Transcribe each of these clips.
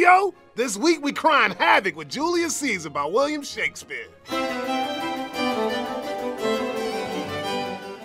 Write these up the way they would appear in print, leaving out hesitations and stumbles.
Coolio? This week we crying havoc with Julius Caesar by William Shakespeare.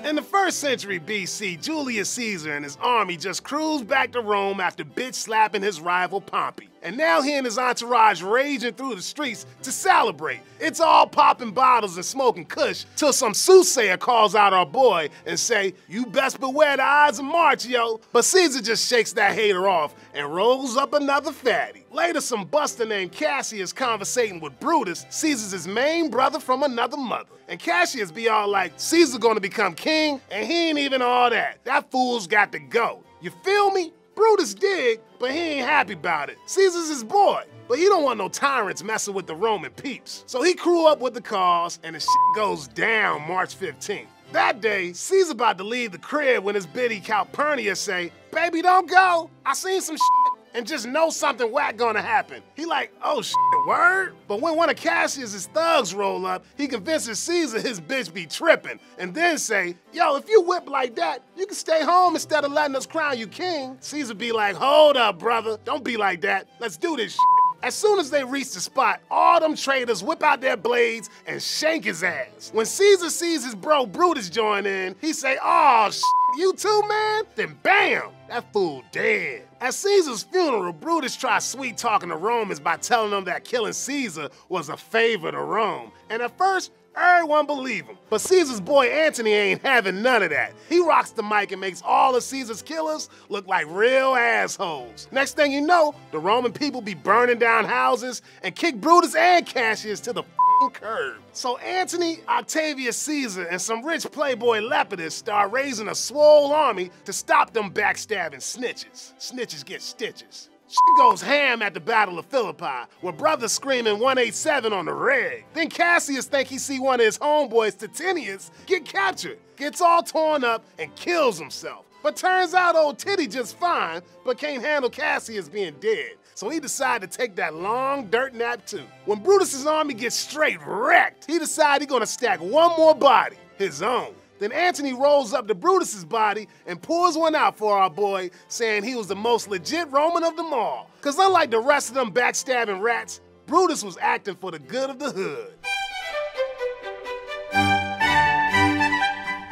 In the 1st century BC, Julius Caesar and his army just cruised back to Rome after bitch-slapping his rival Pompey. And now he and his entourage raging through the streets to celebrate. It's all popping bottles and smoking kush till some soothsayer calls out our boy and say, "You best beware the Ides of March, yo." But Caesar just shakes that hater off and rolls up another fatty. Later, some buster named Cassius conversating with Brutus, Caesar's main brother from another mother. And Cassius be all like, Caesar gonna become king, and he ain't even all that. That fool's got to go. You feel me? Brutus dig, but he ain't happy about it. Caesar's his boy, but he don't want no tyrants messing with the Roman peeps. So he crew up with the cause, and the shit goes down March 15th. That day, Caesar about to leave the crib when his biddy Calpurnia say, "Baby, don't go. I seen some shit and just know something whack gonna happen." He like, "Oh shit, word?" But when one of Cassius's thugs roll up, he convinces Caesar his bitch be tripping, and then say, "Yo, if you whip like that, you can stay home instead of letting us crown you king." Caesar be like, "Hold up, brother. Don't be like that. Let's do this shit." As soon as they reach the spot, all them traitors whip out their blades and shank his ass. When Caesar sees his bro Brutus join in, he say, "Oh shit, you too, man?" Then bam, that fool dead. At Caesar's funeral, Brutus tries sweet talking the Romans by telling them that killing Caesar was a favor to Rome. And at first, everyone believe him. But Caesar's boy Antony ain't having none of that. He rocks the mic and makes all of Caesar's killers look like real assholes. Next thing you know, the Roman people be burning down houses and kick Brutus and Cassius to the curb. So Antony, Octavius Caesar, and some rich playboy Lepidus start raising a swole army to stop them backstabbing snitches. Snitches get stitches. Shit goes ham at the Battle of Philippi, where brothers screaming 187 on the reg. Then Cassius think he see one of his homeboys, Titinius, get captured, gets all torn up, and kills himself. But turns out old Titty just fine, but can't handle Cassius being dead. So he decided to take that long dirt nap too. When Brutus's army gets straight wrecked, he decided he's gonna stack one more body, his own. Then Antony rolls up to Brutus's body and pours one out for our boy, saying he was the most legit Roman of them all. Cause unlike the rest of them backstabbing rats, Brutus was acting for the good of the hood.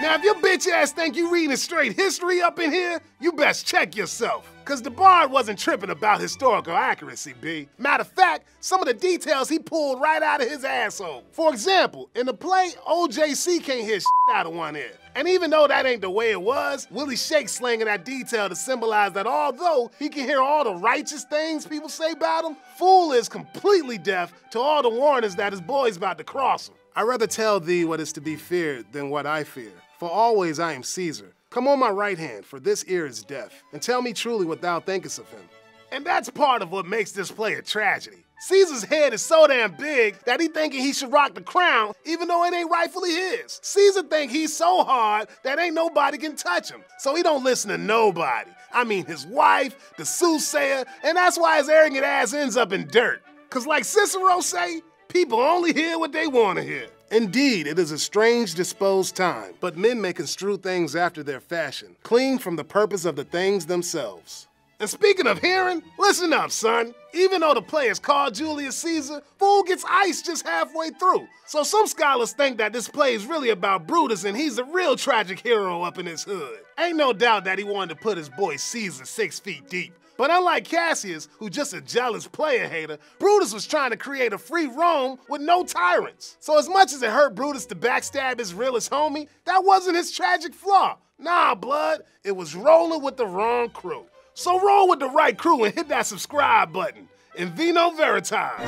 Now, if your bitch ass think you reading straight history up in here, you best check yourself. Cause the bard wasn't tripping about historical accuracy, B. Matter of fact, some of the details he pulled right out of his asshole. For example, in the play, OJC can't hear shit out of one ear. And even though that ain't the way it was, Willie Shake slanging that detail to symbolize that although he can hear all the righteous things people say about him, fool is completely deaf to all the warnings that his boy's about to cross him. I'd rather tell thee what is to be feared than what I fear, for always I am Caesar. Come on my right hand, for this ear is deaf, and tell me truly what thou thinkest of him. And that's part of what makes this play a tragedy. Caesar's head is so damn big that he thinking he should rock the crown even though it ain't rightfully his. Caesar think he's so hard that ain't nobody can touch him, so he don't listen to nobody. I mean his wife, the soothsayer, and that's why his arrogant ass ends up in dirt. Cause like Cicero say, people only hear what they want to hear. Indeed, it is a strange disposed time, but men may construe things after their fashion, clean from the purpose of the things themselves. And speaking of hearing, listen up, son. Even though the play is called Julius Caesar, fool gets iced just halfway through. So some scholars think that this play is really about Brutus and he's the real tragic hero up in his hood. Ain't no doubt that he wanted to put his boy Caesar 6 feet deep. But unlike Cassius, who's just a jealous player hater, Brutus was trying to create a free Rome with no tyrants. So as much as it hurt Brutus to backstab his realest homie, that wasn't his tragic flaw. Nah, blood, it was rolling with the wrong crew. So roll with the right crew and hit that subscribe button. In Vino Veritas.